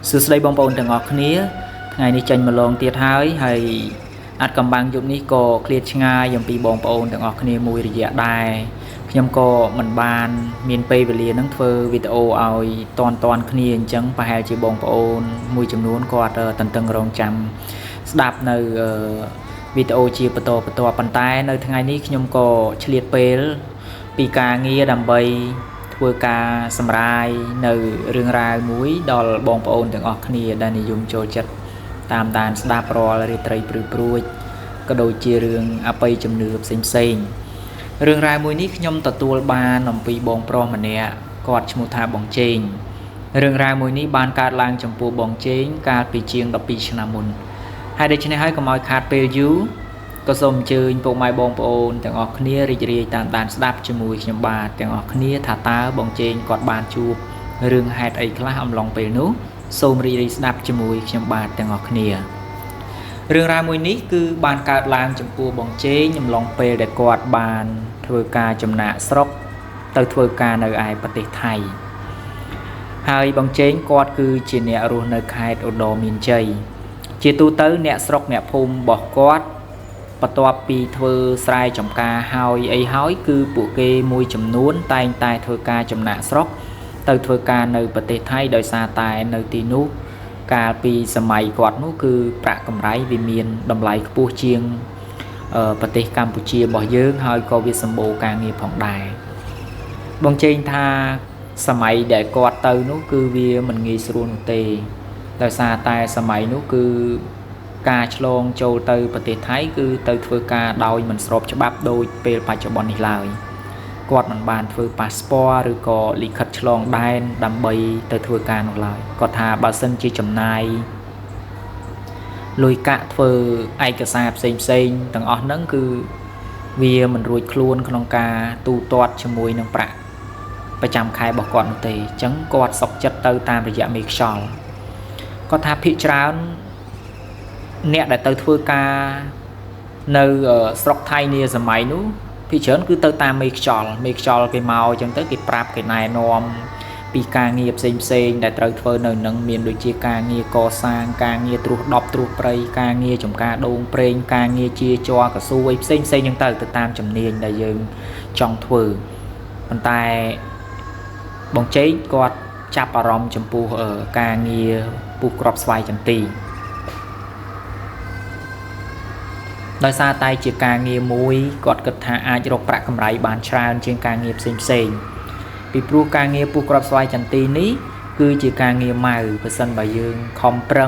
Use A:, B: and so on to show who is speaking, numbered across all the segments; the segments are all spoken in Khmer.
A: សួស្តីបងប្អូនទាំងអស់គ្នាថ្ងៃនេះចេញមកឡងទៀតហើយអាចកំបាំងយប់នេះក៏ឃ្លាតឆ្ងាយអំពីបងប្អូនទាំងអស់គ្នាមួយរយៈដែរខ្ញុំក៏មិនបានមានពេលវេលានឹងធ្វើវីដេអូឲ្យតន់គ្នាអញ្ចឹងប្រហែលជាបងប្អូនមួយចំនួនគាត់តន្ទឹងរង់ចាំស្ដាប់នៅវីដេអូជាបន្តប៉ុន្តែនៅថ្ងៃនេះខ្ញុំក៏ឆ្លៀតពេលពីការងារដើម្បីធ្វើការសម្រាយនៅរឿងរ៉ាវមួយដល់បងប្អូនទាំងអស់គ្នាដែលនិយមចូលចិត្តតាមដានស្ដាប់រាល់រាត្រីព្រឺព្រួចក៏ដូចជារឿងអបិយជំនឿផ្សេងរឿងរ៉ាវមួយនេះខ្ញុំទទួលបានអំពីបងប្រុសម្នាក់គាត់ឈ្មោះថាបងជេងរឿងរ៉ាវមួយនេះបានកើតឡើងចំពោះបងជេងកាលពីជាង12ឆ្នាំមុនហើយដូច្នេះហើយកុំឲ្យខាតពេលយូរក៏សូមអញ្ជើញពុកម៉ែបងប្អូនទាំងអស់គ្នារីករាយតាមដានស្ដាប់ជាមួយខ្ញុំបាទទាំងអស់គ្នាថាតើបងជេងគាត់បានជួបរឿងហេតុអីខ្លះអំឡុងពេលនោះសូមរីករាយស្ដាប់ជាមួយខ្ញុំបាទទាំងអស់គ្នារឿងរ៉ាវមួយនេះគឺបានកើតឡើងចំពោះបងជេងអំឡុងពេលដែលគាត់បានធ្វើការចំណាកស្រុកទៅធ្វើការនៅឯប្រទេសថៃហើយបងជេងគាត់គឺជាអ្នករស់នៅខេត្តឧត្តរមានជ័យជាទូទៅអ្នកស្រុកអ្នកភូមិរបស់គាត់បន្ទាប់ពីធ្វើស្រែចម្ការហើយគឺពួកគេមួយចំនួនតែងតែធ្វើការចំណាកស្រុកទៅធ្វើការនៅប្រទេសថៃដោយសារតែនៅទីនោះកាលពីសម័យគាត់នោះគឺប្រាក់កម្រៃវាមានតម្លៃខ្ពស់ជាងប្រទេសកម្ពុជារបស់យើងហើយក៏វាសម្បូរការងារផងដែរបងជេងថាសម័យដែលគាត់ទៅនោះគឺវាមិនងាយស្រួលនោះទេដោយសារតែសម័យនោះគឺការឆ្លងចូលទៅប្រទេសថៃគឺទៅធ្វើការដោយមិនស្របច្បាប់ដូចពេលបច្ចុប្បន្ននេះឡើយគាត់មិនបានធ្វើប៉ាសពតឬក៏លិខិតឆ្លងដែនដើម្បីទៅធ្វើការនោះឡើយគាត់ថាបើសិនជាចំណាយលុយកាក់ធ្វើឯកសារផ្សេងទាំងអស់ហ្នឹងគឺវាមិនរួចខ្លួនក្នុងការទូទាត់ជាមួយនឹងប្រាក់ប្រចាំខែរបស់គាត់នោះទេអញ្ចឹងគាត់សុខចិត្តទៅតាមរយៈមេខ្យល់គាត់ថាភាគច្រើនអ្នកដែលទៅធ្វើការនៅស្រុកថៃនាសម័យនោះភាគច្រើនគឺទៅតាមមេខ្យល់គេមកអញ្ចឹងទៅគេប្រាប់គេណែនាំពីការងារផ្សេងដែលត្រូវធ្វើនៅនឹងមានដូចជាការងារកសាងការងារត្រួសដប់ត្រួសព្រៃការងារចំការដូងប្រេងការងារជាជ័រកស៊ូអីផ្សេងអញ្ចឹងទៅតាមជំនាញដែលយើងចង់ធ្វើប៉ុន្តែបងជេងគាត់ចាប់អារម្មណ៍ចំពោះការងារពូក្របស្វាយចន្ទីដោយសារតែជាការងារមួយគាត់គិតថាអាចរកប្រាក់កម្រៃបានច្រើនជាងការងារផ្សេងពីព្រោះការងារពូក្របស្វាយចន្ទីនេះគឺជាការងារម៉ៅបើសិនបើយើងខំប្រឹ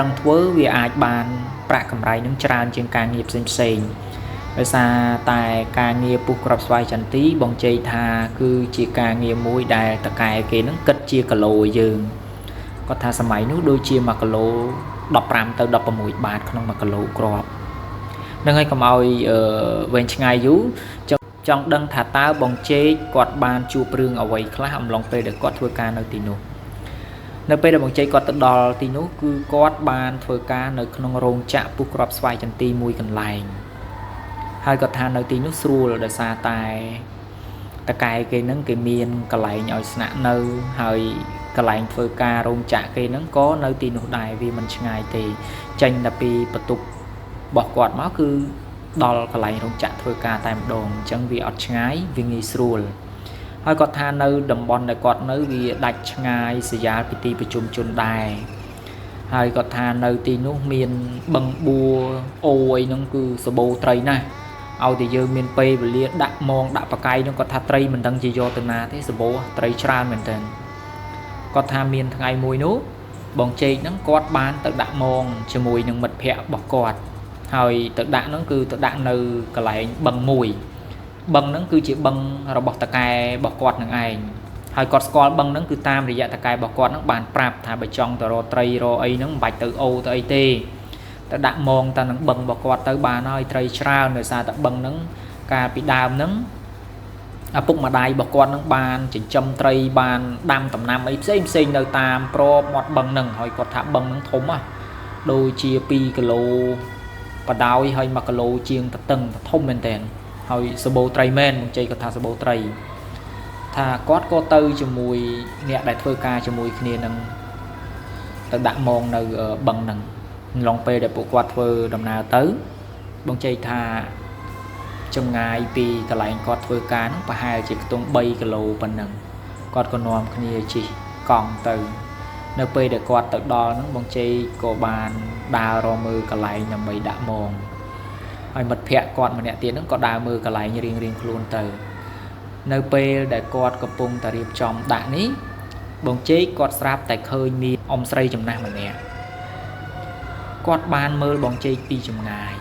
A: ងធ្វើវាអាចបានប្រាក់កម្រៃនឹងច្រើនជាងការងារផ្សេងដោយសារតែការងារពូក្របស្វាយចន្ទីបងជ័យថាគឺជាការងារមួយដែលតកែគេនឹងគិតជាគីឡូយើងគាត់ថាសម័យនោះដូចជា1គីឡូ15ទៅ16បាតក្នុង1គីឡូគ្រាប់នឹងហើយកុំឲ្យវែងឆ្ងាយយូរចង់ដឹងថាតើបងជេងគាត់បានជួបរឿងអ្វីខ្លះអំឡុងពេលដែលគាត់ធ្វើការនៅទីនោះនៅពេលដែលបងជេងគាត់ទៅដល់ទីនោះគឺគាត់បានធ្វើការនៅក្នុងរោងចក្រពុះគ្រាប់ស្វាយចន្ទីមួយកន្លែងហើយគាត់ថានៅទីនោះស្រួលដោយសារតែតកែគេនឹងគេមានកន្លែងឲ្យស្នាក់នៅហើយកន្លែងធ្វើការរោងចក្រគេហ្នឹងក៏នៅទីនោះដែរវាមិនឆ្ងាយទេចេញតែពីបន្ទប់របស់គាត់មកគឺដល់កន្លែងរោងចក្រធ្វើការតែម្ដងអញ្ចឹងវាអត់ឆ្ងាយវាងាយស្រួលហើយគាត់ថានៅតំបន់ដែលគាត់នៅវាដាច់ឆ្ងាយស្រយាលពីទីប្រជុំជនដែរហើយគាត់ថានៅទីនោះមានបឹងបួអូអីហ្នឹងគឺសបោត្រីណាស់ឲ្យតែយើងមានពេលវេលាដាក់មងដាក់បកាយហ្នឹងគាត់ថាត្រីមិនដឹងជាយកទៅណាទេសបោត្រីច្រើនមែនតើគាត់ថាមានថ្ងៃមួយនោះបងជេងហ្នឹងគាត់បានទៅដាក់មងជាមួយនឹងមិត្តភ័ក្តិរបស់គាត់ហើយទៅដាក់ហ្នឹងគឺទៅដាក់នៅកន្លែងបឹងមួយបឹងហ្នឹងគឺជាបឹងរបស់តកែរបស់គាត់នឹងឯងហើយគាត់ស្គាល់បឹងហ្នឹងគឺតាមរយៈតកែរបស់គាត់ហ្នឹងបានប្រាប់ថាបើចង់ទៅរកត្រីរកអីហ្នឹងមិនបាច់ទៅអូទៅអីទេទៅដាក់មងតានឹងបឹងរបស់គាត់ទៅបានហើយត្រីច្រើនដោយសារតែបឹងហ្នឹងកាលពីដើមហ្នឹងឪពុកម្ដាយរបស់គាត់នឹងបានចិញ្ចឹមត្រីបានដាំដំណាំអីផ្សេងនៅតាមប្របមាត់បឹងហ្នឹងហើយគាត់ថាបឹងហ្នឹងធំដូចជា2គីឡូបដោយហើយ1គីឡូជាងតឹងធំមែនតើហើយសបោត្រីមែនបងជ័យគាត់ថាសបោត្រី ថា ថាគាត់ក៏ទៅជាមួយអ្នកដែលធ្វើការជាមួយគ្នានឹងទៅដាក់មងនៅបឹងហ្នឹងឡងពេលដែលពួកគាត់ធ្វើដំណើរទៅបងជ័យថាចម្ងាយពីកន្លែងគាត់ធ្វើការហ្នឹងប្រហែលជាខ្ទង់3គីឡូប៉ុណ្ណឹងគាត់ក៏នាំគ្នាជិះកង់ទៅនៅពេលដែលគាត់ទៅដល់ហ្នឹងបងជ័យក៏បានដើររកមើលកន្លែងដើម្បីដាក់មងហើយមិត្តភ័ក្តិគាត់ម្នាក់ទៀតហ្នឹងក៏ដើរមើលកន្លែងរៀងៗខ្លួនទៅនៅពេលដែលគាត់កំពុងតែរៀបចំដាក់នេះបងជ័យគាត់ស្រាប់តែឃើញមានអ៊ំស្រីចំណាស់ម្នាក់គាត់បានមើលបងជ័យពីចម្ងាយ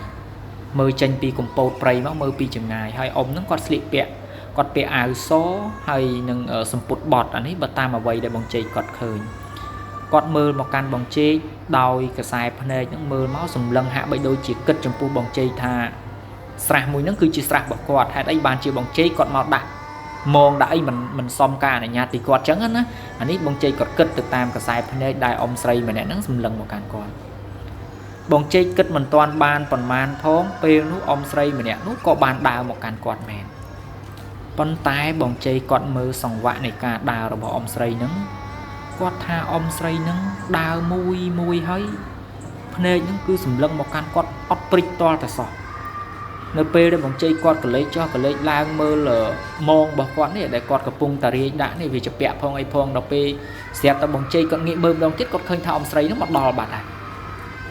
A: មើលចេញពីកំពតព្រៃមកមើលពីចម្ងាយហើយអ៊ំហ្នឹងគាត់ស្លៀកពាក់គាត់ពាក់អាវសហើយនឹងសំពត់បត់អានេះបើតាមអ្វីដែលបងជ័យគាត់ឃើញគាត់មើលមកកាន់បងជ័យដោយកខ្សែភ្នែកហ្នឹងមើលមកសម្លឹងហាក់បីដូចជាគិតចំពោះបងជ័យថាស្រះមួយហ្នឹងគឺជាស្រះរបស់គាត់ហេតុអីបានជាបងជ័យគាត់មកដាក់មងដាក់អីមិនសមការអនុញ្ញាតពីគាត់ចឹងណាអានេះបងជ័យគាត់គិតទៅតាមកខ្សែភ្នែកដែលអ៊ំស្រីម្នាក់ហ្នឹងសម្លឹងមកកាន់គាត់បងជ័យគិតមិនទាន់បានប៉ុន្មានផងពេលនោះអ៊ំស្រីម្នាក់នោះក៏បានដើរមកកាន់គាត់មែនប៉ុន្តែបងជ័យគាត់មើលសង្វាក់នៃការដើររបស់អ៊ំស្រីហ្នឹងគាត់ថាអ៊ំស្រីហ្នឹងដើរមួយហើយភ្នែកហ្នឹងគឺសម្លឹងមកកាន់គាត់អត់ព្រិចតល់តែសោះនៅពេលដែលបងជ័យគាត់ក៏លេចចុះក៏លេចឡើងមើលមងរបស់គាត់នេះដែលគាត់កំពុងតារាយដាក់នេះវាជាពាក់ផងអីផងដល់ពេលស្រាប់តែបងជ័យគាត់ងាកមើលម្ដងទៀតគាត់ឃើញថាអ៊ំស្រីហ្នឹងមកដល់បាត់ហើយ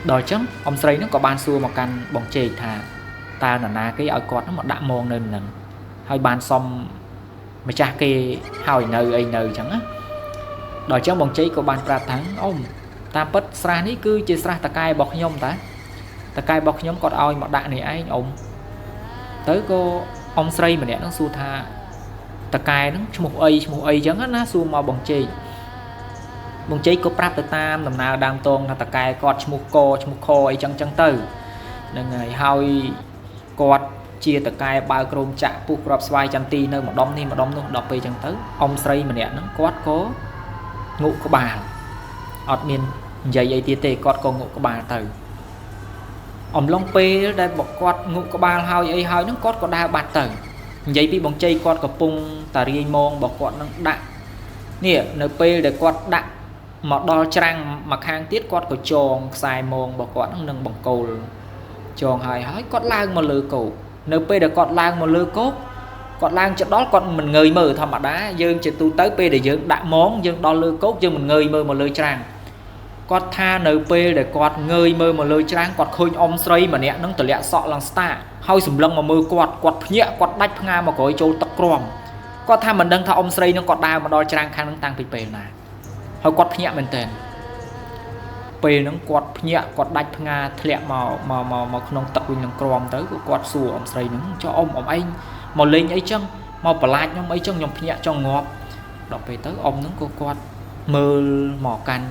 A: ដល់អញ្ចឹងអ៊ំស្រីហ្នឹងក៏បានសួរមកកាន់បងជ័យថាតើនរណាគេឲ្យគាត់ហ្នឹងមកដាក់មងនៅនឹងហើយបានសុំម្ចាស់គេឲ្យនៅអីនៅអញ្ចឹងណាដល់អញ្ចឹងបងជ័យក៏បានប្រាប់ថាអ៊ំតាមពិតស្រះនេះគឺជាស្រះតកែរបស់ខ្ញុំតកែរបស់ខ្ញុំគាត់ឲ្យមកដាក់នេះឯងអ៊ំទៅក៏អ៊ំស្រីម្នាក់ហ្នឹងសួរថាតកែហ្នឹងឈ្មោះអីអញ្ចឹងណាសួរមកបងជ័យក៏ប្រាប់ទៅតាមដំណើរដើមតងថាតកែគាត់ឈ្មោះកឈ្មោះខអីចឹងទៅហ្នឹងហើយគាត់ជាតកែបើករោងចក្រពុះក្របស្វាយចន្ទីនៅម្ដុំនេះម្ដុំនោះដល់ពេលចឹងទៅអ៊ំស្រីម្នាក់ហ្នឹងគាត់ក៏ងក់ក្បាលអត់មាននិយាយអីទៀតទេគាត់ក៏ងក់ក្បាលទៅអំឡុងពេលដែលគាត់ងក់ក្បាលហើយអីហើយហ្នឹងគាត់ក៏ដើរបាត់ទៅនិយាយពីបងជ័យគាត់កំពុងតារាយមងរបស់គាត់នឹងដាក់នេះនៅពេលដែលគាត់ដាក់មកដល់ច្រាំងមកខាងទៀតគាត់ក៏ចងខ្សែមងរបស់គាត់នឹងបង្គោលចងហើយគាត់ឡើងមកលើគោកនៅពេលដែលគាត់ឡើងមកលើគោកគាត់ឡើងចដល់គាត់មិនងើយមើលធម្មតាយើងជាទូទៅពេលដែលយើងដាក់មងយើងដល់លើគោកយើងមិនងើយមើលមកលើច្រាំងគាត់ថានៅពេលដែលគាត់ងើយមើលមកលើច្រាំងគាត់ឃើញអ៊ំស្រីម្នាក់នឹងទម្លាក់សក់ឡើងស្តាហើយសម្លឹងមកមើលគាត់ភ្ញាក់គាត់ដាច់ផ្ងាមកក្រោយចូលទឹកក្រំគាត់ថាមិនដឹងថាអ៊ំស្រីនឹងគាត់ដើរមកដល់ច្រាំងខាងនឹងតាំងពីពេលណាហើយគាត់ភ្ញាក់មែនតើពេលហ្នឹងគាត់ភ្ញាក់គាត់ដាច់ផ្ងាធ្លាក់មកក្នុងទឹកវិញនឹងក្រំទៅគាត់សួរអ៊ំស្រីហ្នឹងចុះអ៊ំឯងមកលេងអីចឹងមកបន្លាចខ្ញុំអីចឹងខ្ញុំភ្ញាក់ចង់ងាប់ដល់ពេលទៅអ៊ំហ្នឹងក៏គាត់មើលមកកាន់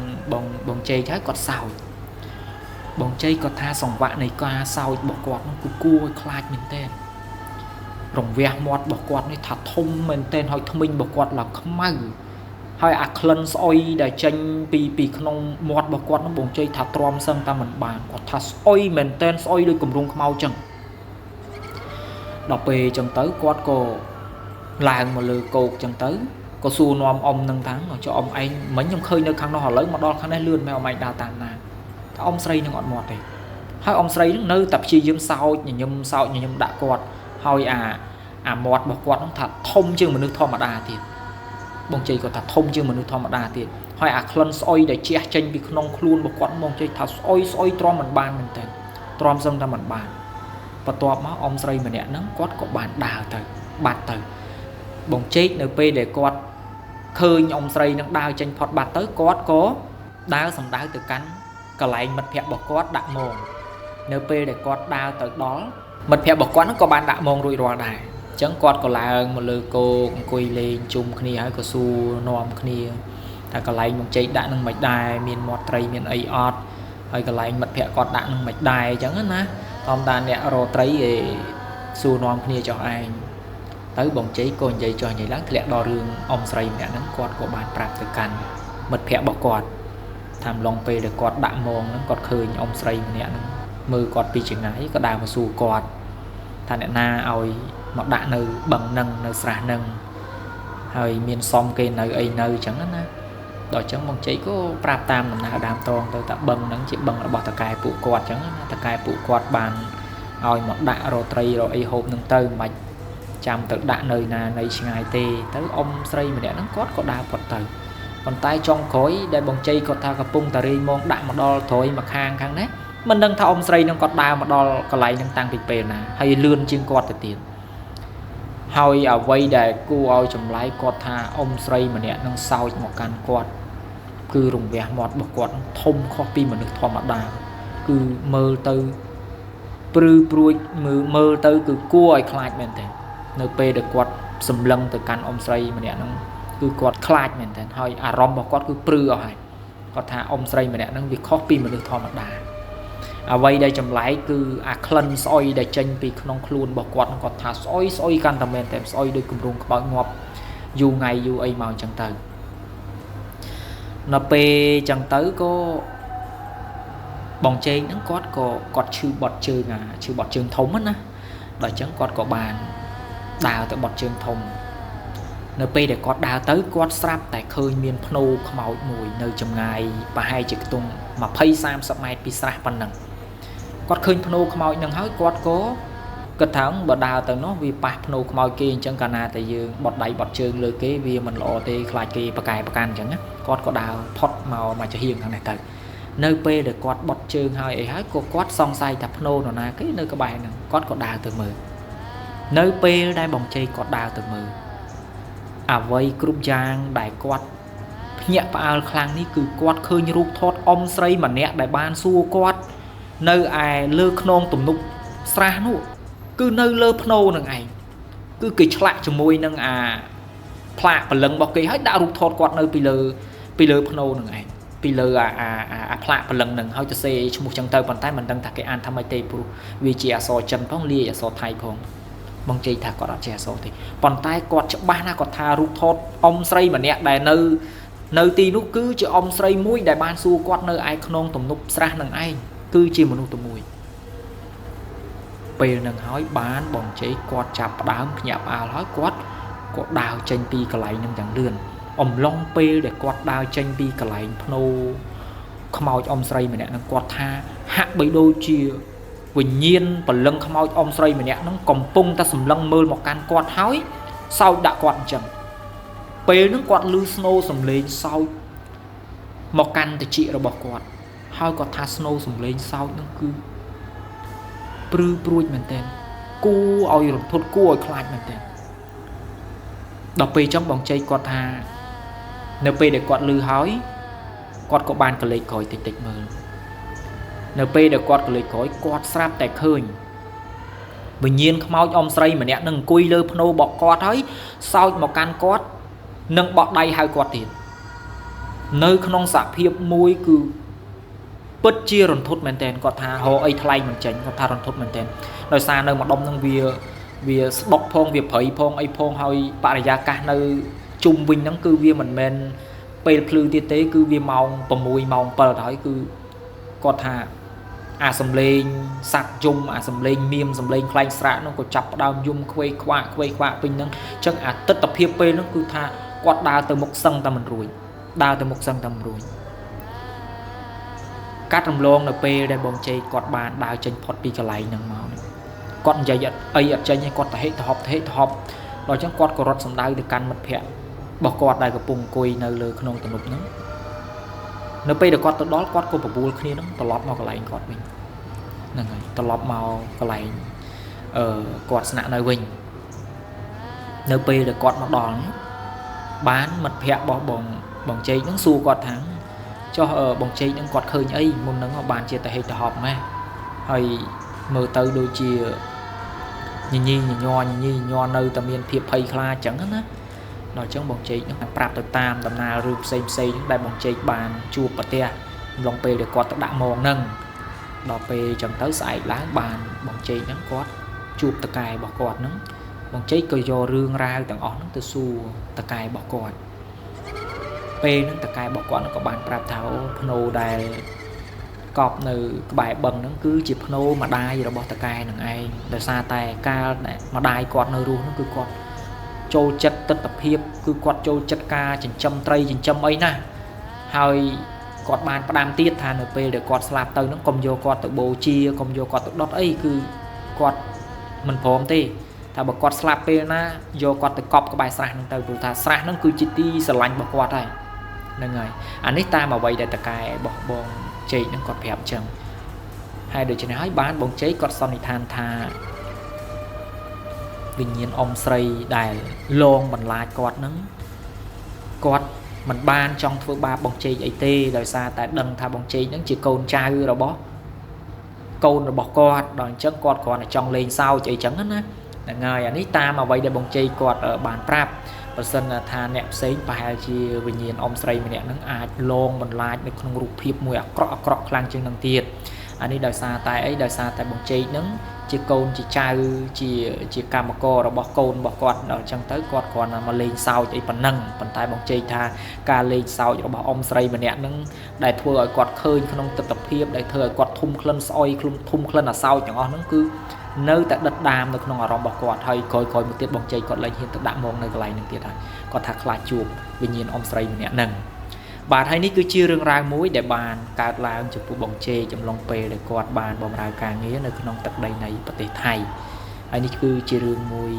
A: បងជ័យហើយគាត់សើចបងជ័យគាត់ថាសង្វាក់នៃការសើចរបស់គាត់ហ្នឹងគឺគួរឲ្យខ្លាចមែនតើរង្វះមាត់របស់គាត់នេះថាធំមែនតើហើយធ្មេញរបស់គាត់ឡើងខ្មៅហើយអាក្លិនស្អុយដែលចេញពីក្នុងមាត់របស់គាត់ហ្នឹងបងជ័យថាទ្រាំសឹងតែមិនបានគាត់ថាស្អុយមែនតើស្អុយដូចគម្រោងខ្មៅចឹងដល់ពេលចឹងទៅគាត់ក៏ឡើងមកលើគោកចឹងទៅក៏សួរនាំអ៊ំនឹងថាចុះអ៊ំឯងមិញខ្ញុំឃើញនៅខាងនោះឥឡូវមកដល់ខាងនេះលឿនមែនអ៊ំឯងដើរតាមណាថាអ៊ំស្រីនឹងអត់មាត់ទេហើយអ៊ំស្រីនឹងនៅតែព្យាយាមសោចញញឹមដាក់គាត់ហើយអាមាត់របស់គាត់នឹងថាធំជាងមនុស្សធម្មតាទៀតបងជ័យគាត់ថាធំជាងមនុស្សធម្មតាទៀតហើយអាក្លិនស្អុយដែលជះចេញពីក្នុងខ្លួនរបស់គាត់បងជ័យថាស្អុយទ្រាំមិនបានមែនតើទ្រាំសឹងតែមិនបានបន្ទាប់មកអ៊ំស្រីម្នាក់ហ្នឹងគាត់ក៏បានដើរទៅបាត់ទៅបងជ័យនៅពេលដែលគាត់ឃើញអ៊ំស្រីនឹងដើរចេញផុតបាត់ទៅគាត់ក៏ដើរសំដៅទៅកាន់កន្លែងមិត្តភ័ក្តិរបស់គាត់ដាក់មងនៅពេលដែលគាត់ដើរទៅដល់មិត្តភ័ក្តិរបស់គាត់ហ្នឹងក៏បានដាក់មងរួចរាល់ដែរអញ្ចឹងគាត់ក៏ឡើងមកលើគោកអង្គុយលេងជុំគ្នាហើយក៏សួរនាំគ្នាថាកន្លែងបងជ័យដាក់នឹងមិនដែរមានមាត់ត្រីមានអីអត់ហើយកន្លែងមិត្តភ័ក្តិគាត់ដាក់នឹងមិនដែរអញ្ចឹងណាធម្មតាអ្នករកត្រីឯសួរនាំគ្នាចុះឯងទៅបងជ័យក៏និយាយចុះនិយាយឡើងធ្លាក់ដល់រឿងអ៊ំស្រីម្នាក់ហ្នឹងគាត់ក៏បានប្រាប់ទៅកាន់មិត្តភ័ក្តិរបស់គាត់ថាម្លងពេលដែលគាត់ដាក់មងហ្នឹងគាត់ឃើញអ៊ំស្រីម្នាក់ហ្នឹងមើលគាត់ពីចម្ងាយក៏ដើរមកសួរគាត់ថាអ្នកណាឲ្យមកដាក់នៅបឹងហ្នឹងនៅស្រះហ្នឹងហ ហើយមានសំគេនៅអីនៅអញ្ចឹងណាដល់អញ្ចឹងបងជ័យក៏ប្រាប់តាមដំណើរដើមតងទៅតាបឹងហ្នឹងជាបឹងរបស់តកែពួកគាត់អញ្ចឹងណាតកែពួកគាត់បានឲ្យមកដាក់រត្រីរអីហូបហ្នឹងទៅមិនចាំទៅដាក់នៅណានៃឆ្ងាយទេទៅអ៊ំស្រីម្នាក់ហ្នឹងគាត់ក៏ដើរផុតទៅប៉ុន្តែចុងក្រោយដែលបងជ័យគាត់ថាកំពុងតារីមកដាក់មកដល់ត្រួយមកខាងនេះមិនដឹងថាអ៊ំស្រីហ្នឹងគាត់ដើរមកដល់កន្លែងហ្នឹងតាំងពីពេលណាហើយលឿនជាងគាត់ទៅទៀតហើយអ្វីដែលគួរឲ្យចម្លែកគាត់ថាអ៊ំស្រីម្នាក់នឹងសោចមកកាន់គាត់គឺរង្វះមាត់របស់គាត់ធំខុសពីមនុស្សធម្មតាគឺមើលទៅព្រឺព្រួចមើលទៅគឺគួរឲ្យខ្លាចមែនទេនៅពេលដែលគាត់សម្លឹងទៅកាន់អ៊ំស្រីម្នាក់ហ្នឹងគឺគាត់ខ្លាចមែនទេហើយអារម្មណ៍របស់គាត់គឺព្រឺអស់ហើយគាត់ថាអ៊ំស្រីម្នាក់ហ្នឹងវាខុសពីមនុស្សធម្មតាអ្វីដែលចម្លែកគឺអាក្លិនស្អុយដែលចេញពីក្នុងខ្លួនរបស់គាត់គាត់ថាស្អុយកាន់តែមែនតែស្អុយដូចគម្រោងក្បោចងាប់យូរថ្ងៃយូរអីមកអញ្ចឹងទៅនៅពេលអញ្ចឹងទៅក៏បងជេងហ្នឹងគាត់ឈឺបត់ជើងឈឺបត់ជើងធំណាដល់អញ្ចឹងគាត់ក៏បានដើរទៅបត់ជើងធំនៅពេលដែលគាត់ដើរទៅគាត់ស្រាប់តែឃើញមានភ្នោខ្មោចមួយនៅចម្ងាយប្រហែលជាខ្ទង់20-30 ម៉ែត្រពីស្រះប៉ុណ្ណឹងគាត់ឃើញភ្នោខ្មោចនឹងហើយគាត់ក៏គិតថាបើដើរទៅនោះវាប៉ះភ្នោខ្មោចគេអញ្ចឹងកាលណាតែយើងបត់ដៃបត់ជើងលើគេវាមិនល្អទេខ្លាចគេប្រកែប្រកាន់អញ្ចឹងណាគាត់ក៏ដើរផុតមកចំហៀងខាងនេះទៅនៅពេលដែលគាត់បត់ជើងហើយអីហើយក៏គាត់សង្ស័យថាភ្នោនរណាគេនៅក្បែរហ្នឹងគាត់ក៏ដើរទៅមើលនៅពេលដែលបងជ័យគាត់ដើរទៅមើលអ្វីគ្រប់យ៉ាងដែលគាត់ភ្ញាក់ផ្អើលខ្លាំងនេះគឺគាត់ឃើញរូបថតអ៊ំស្រីម្នាក់ដែលបានសួរគាត់នៅឯលើខ្នងទំនប់ស្រះនោះគឺនៅលើភ្នោនឹងឯងគឺគេឆ្លាក់ជាមួយនឹងអាផ្លាកព្រលឹងរបស់គេហើយដាក់រូបថតគាត់នៅពីលើភ្នោនឹងឯងពីលើអាផ្លាកព្រលឹងនឹងហើយទៅសេឈ្មោះចឹងទៅប៉ុន្តែមិនដឹងថាគេអានថាម៉េចទេព្រោះវាជាអក្សរចិនផងលាយអក្សរថៃផងបងជ័យថាគាត់អត់ចេះអក្សរទេប៉ុន្តែគាត់ច្បាស់ណាស់គាត់ថារូបថតអ៊ំស្រីម្នាក់ដែលនៅទីនោះគឺជាអ៊ំស្រីមួយដែលបានសួរគាត់នៅឯខ្នងទំនប់ស្រះនឹងឯងគឺជាមនុស្សតែមួយពេលនឹងហើយបានបងជ័យគាត់ចាប់ផ្ដើមភ្ញាក់ផ្អើលហើយគាត់ក៏ដើរចេញពីកន្លែងនឹងយ៉ាងលឿនអំឡុងពេលដែលគាត់ដើរចេញពីកន្លែងភ្នោខ្មោចអ៊ំស្រីម្នាក់នឹងគាត់ថាហាក់បីដូចជាវិញ្ញាណព្រលឹងខ្មោចអ៊ំស្រីម្នាក់ហ្នឹងកំពុងតែសម្លឹងមើលមកកាន់គាត់ហើយសោចដាក់គាត់អញ្ចឹងពេលហ្នឹងគាត់ឮស្នូសំឡេងសោចមកកាន់តិចរបស់គាត់ហើយគាត់ថាស្នូសំឡេងសោចហ្នឹងគឺព្រឺព្រួចមែនទែនគួរឲ្យរន្ធត់គួរឲ្យខ្លាចមែនទែនដល់ពេលអញ្ចឹងបងជ័យគាត់ថានៅពេលដែលគាត់ឮហើយគាត់ក៏បានកលេចក្រោយតិចមើលនៅពេលដែលគាត់កលេចក្រោយគាត់ស្រាប់តែឃើញវិញ្ញាណខ្មោចអ៊ំស្រីម្នាក់នឹងអង្គុយលើភ្នោបក់គាត់ហើយសោចមកកាន់គាត់និងបក់ដៃហៅគាត់ទៀតនៅក្នុងសភាពមួយគឺពិតជារន្ធត់មែនទែនគាត់ថាហោអីថ្លៃមិនចេញគាត់ថារន្ធត់មែនទែនដោយសារនៅម្ដុំនឹងវាស្បុកផងវាព្រៃផងអីផងហើយបរិយាកាសនៅជុំវិញហ្នឹងគឺវាមិនមែនពេលភ្លឺទៀតទេគឺវាម៉ោង6ម៉ោង7ហើយគឺគាត់ថាអាសំឡេងសัตว์យំអាសំឡេងមៀមសំឡេងខ្លែងស្រាកនោះក៏ចាប់ផ្ដើមយំខ្វេខ្វាក់ពេញហ្នឹងអញ្ចឹងអាទិដ្ឋភាពពេលហ្នឹងគឺថាគាត់ដើរទៅមុខសឹងតែមិនរួចកាត់រំលងនៅពេលដែលបងជ័យគាត់បានដើរចេញផុតពីកន្លែងហ្នឹងមកគាត់និយាយអីអត់ចេញទេគាត់ទៅហិតហប់ដល់អញ្ចឹងគាត់ក៏រត់សម្ដៅទៅកាន់មិត្តភក្តិរបស់គាត់ដែលកំពុងអង្គុយនៅលើក្នុងទំនប់ហ្នឹងនៅពេលដែលគាត់ទៅដល់គាត់ក៏បបួលគ្នាហ្នឹងត្រឡប់មកកន្លែងគាត់វិញហ្នឹងហើយត្រឡប់មកកន្លែងគាត់ស្នាក់នៅវិញនៅពេលដែលគាត់មកដល់បានមិត្តភក្តិរបស់បងជ័យហ្នឹងសួរគាត់ថាចុះបងជ័យហ្នឹងគាត់ឃើញអីមុនហ្នឹងបានជាតែហិតទៅហប់ម៉េះហើយមើលទៅដូចជាញញីញ័រនៅតែមានភាពភ័យខ្លាចអញ្ចឹងណាដល់អញ្ចឹងបងជ័យហ្នឹងប្រាប់ទៅតាមដំណើររឿងផ្សេងដែលបងជ័យបានជួបប្រទះអំឡុងពេលដែលគាត់ទៅដាក់ម៉ងហ្នឹងដល់ពេលអញ្ចឹងទៅស្អែកឡើងបានបងជ័យហ្នឹងគាត់ជួបតកែរបស់គាត់ហ្នឹងបងជ័យក៏យករឿងរ៉ាវទាំងអស់ហ្នឹងទៅសួរតកែរបស់គាត់ពេលហ្នឹងតកែរបស់គាត់ក៏បានប្រាប់ថាអូភ្នោដែលកប់នៅក្បែរបឹងហ្នឹងគឺជាភ្នោម្ដាយរបស់តកែនឹងឯងដោយសារតែកាលដែលម្ដាយគាត់នៅរស់ហ្នឹងគឺគាត់ ចូលចិត្តទស្សនភាពគឺគាត់ចូលចិត្តការចិញ្ចឹមត្រីចិញ្ចឹមអីណាហើយគាត់បានផ្ដាំទៀតថានៅពេលដែលគាត់ស្លាប់ទៅហ្នឹងកុំយកគាត់ទៅបូជាកុំយកគាត់ទៅដុតអីគឺគាត់មិនព្រមទេថាបើគាត់ស្លាប់ពេលណាយកគាត់ទៅកប់ក្បែរស្រះហ្នឹងទៅព្រោះថាស្រះហ្នឹងគឺជាទីស្រឡាញ់របស់គាត់ហើយហ្នឹងហើយអានេះតាមអ្វីដែលតកែរបស់បងជ័យហ្នឹងគាត់ប្រាប់អញ្ចឹងហើយដូច្នេះហើយបានបងជ័យគាត់សន្និដ្ឋានថាវិញ្ញាណអ៊ំស្រីដែលលងបន្លាចគាត់ហ្នឹងគាត់មិនបានចង់ធ្វើបាបបងជ័យអីទេដោយសារតែដឹងថាបងជ័យហ្នឹងជាកូនចៅរបស់គាត់ដល់អញ្ចឹងគាត់គ្រាន់តែចង់លេងសើចអីចឹងណាហ្នឹងហើយអានេះតាមអ្វីដែលបងជ័យគាត់បានប្រាប់បើសិនថាអ្នកផ្សេងប្រហែលជាវិញ្ញាណអ៊ំស្រីម្នាក់ហ្នឹងអាចលងបន្លាចនៅក្នុងរូបភាពមួយអាក្រក់ខ្លាំងជាងនឹងទៀតអានេះដោយសារតែអីដោយសារតែបងជ័យហ្នឹងជាកូនជាចៅជាកម្មកររបស់កូនរបស់គាត់ដល់អញ្ចឹងទៅគាត់គ្រាន់តែមកលេងសើចអីប៉ុណ្ណឹងប៉ុន្តែបងជ័យថាការលេងសើចរបស់អ៊ំស្រីម្នាក់ហ្នឹងដែលធ្វើឲ្យគាត់ឃើញក្នុងទស្សនភាពដែលធ្វើឲ្យគាត់ធុំក្លិនស្អុយធុំក្លិនអាសោចទាំងអស់ហ្នឹងគឺនៅតែដិតដាមនៅក្នុងអារម្មណ៍របស់គាត់ហើយក្រោយមកទៀតបងជ័យគាត់លែងហ៊ានទៅដាក់មកនៅកន្លែងហ្នឹងទៀតហើយគាត់ថាខ្លាចជួបវិញ្ញាណអ៊ំស្រីម្នាក់ហ្នឹងបាទហើយនេះគឺជារឿងរ៉ាវមួយដែលបានកើតឡើងចំពោះបងជ័យចំឡុងពេលដែលគាត់បានបម្រើការងារនៅក្នុងទឹកដីនៃប្រទេសថៃហើយនេះគឺជារឿងមួយ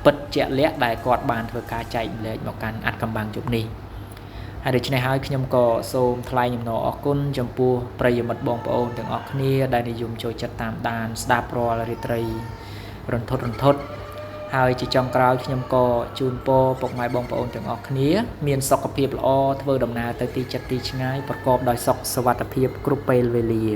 A: ពិតជាក់លាក់ដែលគាត់បានធ្វើការចែកម្លែកមកកាន់អាត់កំបាំងជប់នេះហើយដូច្នេះហើយខ្ញុំក៏សូមថ្លែងអំណរអគុណចំពោះប្រិយមិត្តបងប្អូនទាំងអស់គ្នាដែលនិយមចូលចិត្តតាមដានស្ដាប់រាល់រាត្រីរន្ធត់ហើយជាចុងក្រោយខ្ញុំក៏ជូនពរពុកម៉ែបងប្អូនទាំងអស់គ្នាមានសុខភាពល្អធ្វើដំណើរទៅទីចិត្តទីឆ្ងាយប្រកបដោយសុខសុវត្ថិភាពគ្រប់ពេលវេលា